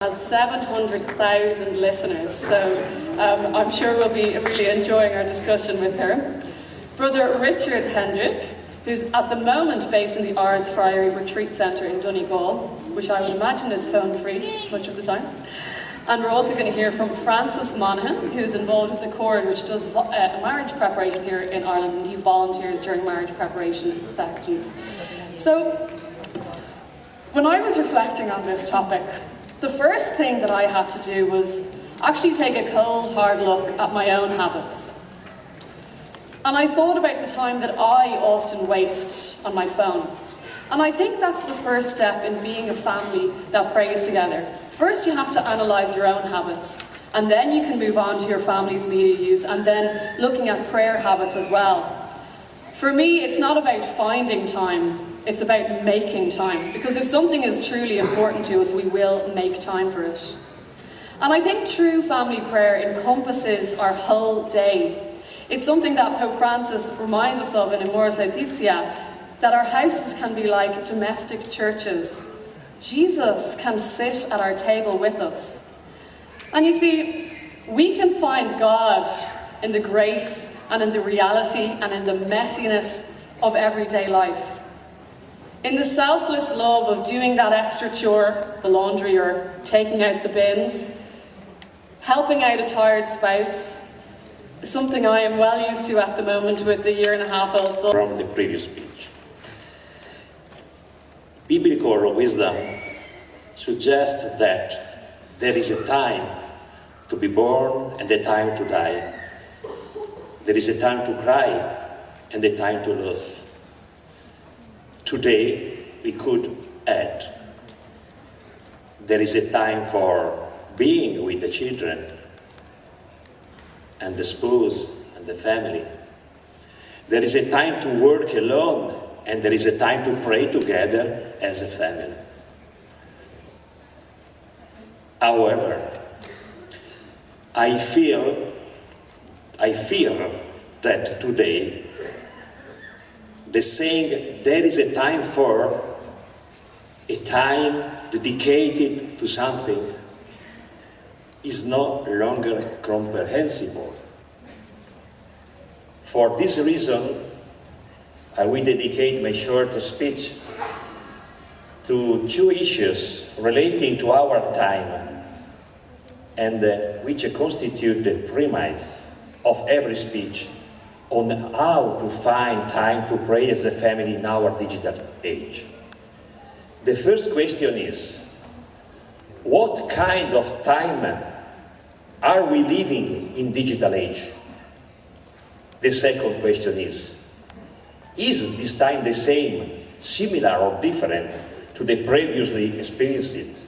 has 700,000 listeners, so I'm sure we'll be really enjoying our discussion with her. Brother Richard Hendrick, who's at the moment based in the Ards Friary Retreat Centre in Donegal, which I would imagine is phone-free much of the time. And we're also going to hear from Francis Monaghan, who's involved with the Chord, which does marriage preparation here in Ireland, and he volunteers during marriage preparation sections. So, when I was reflecting on this topic, the first thing that I had to do was actually take a cold, hard look at my own habits. And I thought about the time that I often waste on my phone. And I think that's the first step in being a family that prays together. First, you have to analyse your own habits, and then you can move on to your family's media use, and then looking at prayer habits as well. For me, it's not about finding time, it's about making time. Because if something is truly important to us, we will make time for it. And I think true family prayer encompasses our whole day. It's something that Pope Francis reminds us of in Amoris Laetitia, that our houses can be like domestic churches. Jesus can sit at our table with us. And you see, we can find God in the grace and in the reality and in the messiness of everyday life. In the selfless love of doing that extra chore, the laundry or taking out the bins, helping out a tired spouse, something I am well used to at the moment with the 1.5-year-old son. From the previous speech. Biblical wisdom suggests that there is a time to be born and a time to die. There is a time to cry and a time to lose. Today, we could add, there is a time for being with the children and the spouse and the family. There is a time to work alone, and there is a time to pray together as a family. However, I fear that today, the saying, there is a time for, a time dedicated to something, is no longer comprehensible. For this reason, I will dedicate my short speech to two issues relating to our time and which constitute the premise of every speech on how to find time to pray as a family in our digital age. The first question is, what kind of time are we living in digital age? The second question is this time the same, similar or different to the previously experienced?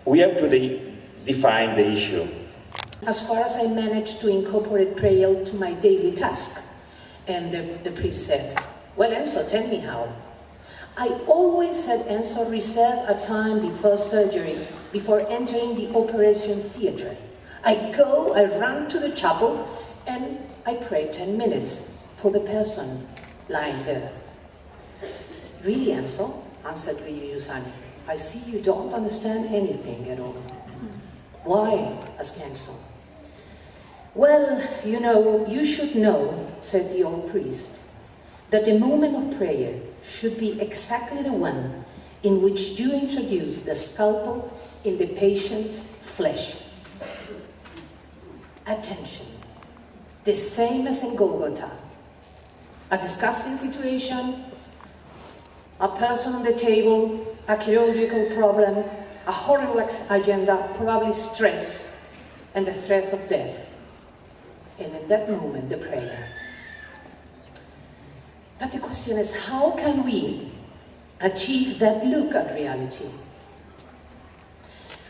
We have to define the issue. As far as I managed to incorporate prayer to my daily task, and the priest said, well, Enzo, tell me how. I always said, Enzo, reserve a time before surgery, before entering the operation theatre. I run to the chapel, and I pray 10 minutes for the person lying there. Really, Enzo? Answered Giuliani. I see you don't understand anything at all. Why? Asked Enzo. Well, you know, you should know, said the old priest, that the moment of prayer should be exactly the one in which you introduce the scalpel in the patient's flesh. Attention. The same as in Golgotha. A disgusting situation, a person on the table, a chirurgical problem, a horrible agenda, probably stress, and the threat of death. And in that moment, the prayer. But the question is, how can we achieve that look at reality?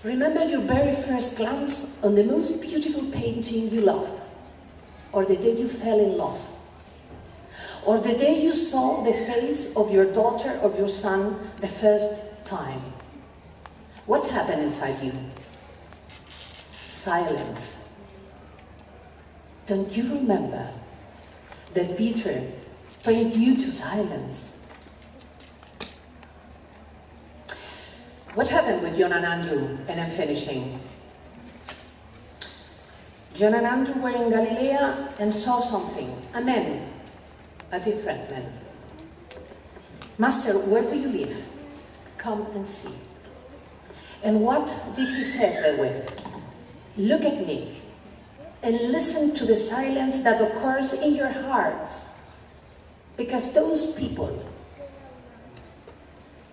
Remember your very first glance on the most beautiful painting you love, or the day you fell in love, or the day you saw the face of your daughter or your son the first time. What happened inside you? Silence. Don't you remember that Peter prayed you to silence? What happened with John and Andrew? And I'm finishing. John and Andrew were in Galilee and saw something. A man, a different man. Master, where do you live? Come and see. And what did he say therewith? Look at me and listen to the silence that occurs in your hearts. Because those people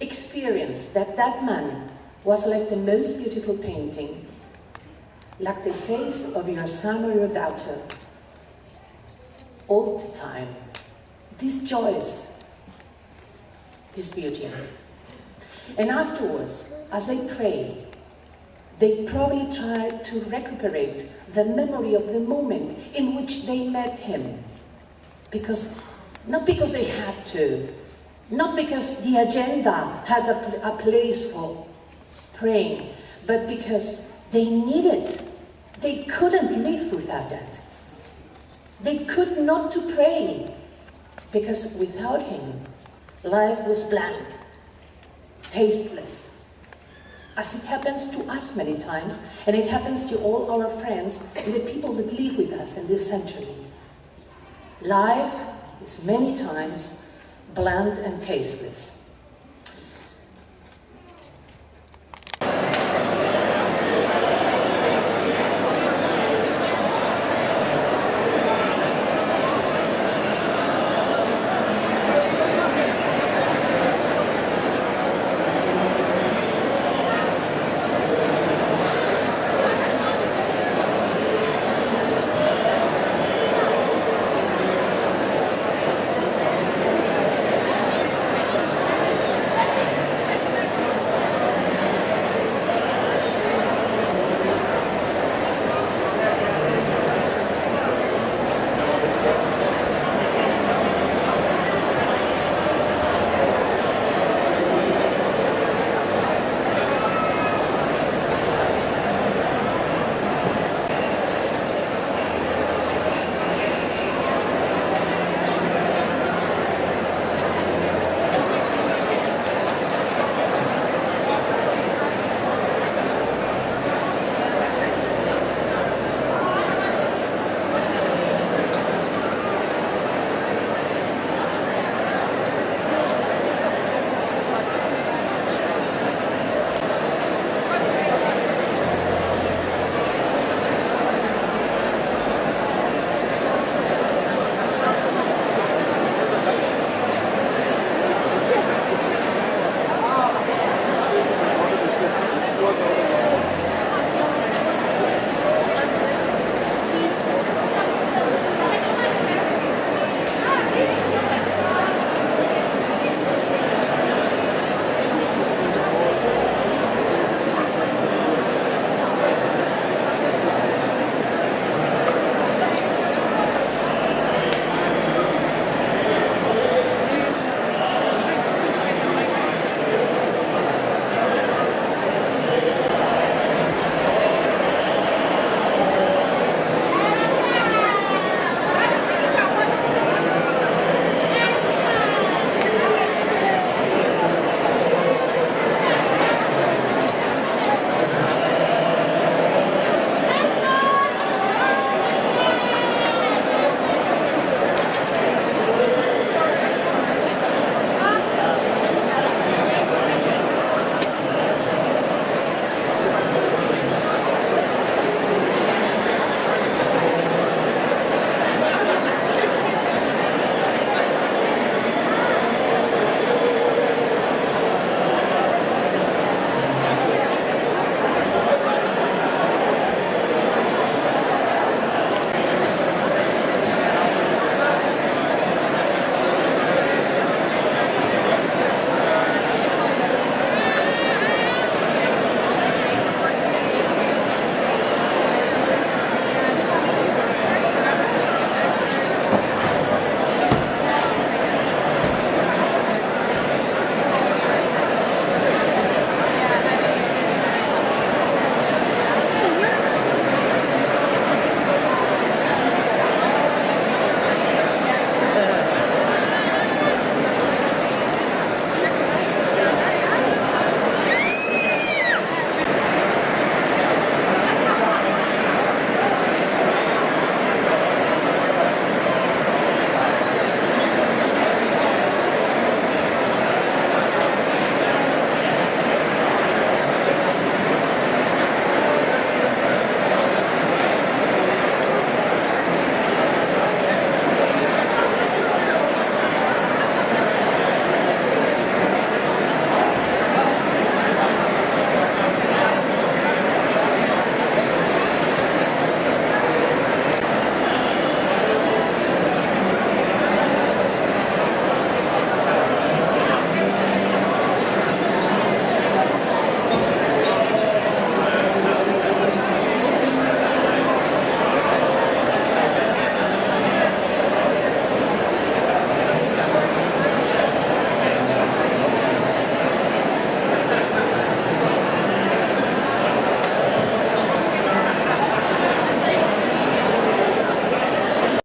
experienced that that man was like the most beautiful painting, like the face of your son or your daughter, all the time. This joys, this beauty. And afterwards, as they pray, they probably try to recuperate the memory of the moment in which they met him. Not because they had to, not because the agenda had a place for praying, but because they needed. They couldn't live without that. They could not to pray, because without him, life was blank, tasteless. As it happens to us many times, and it happens to all our friends and the people that live with us in this century. Life is many times bland and tasteless.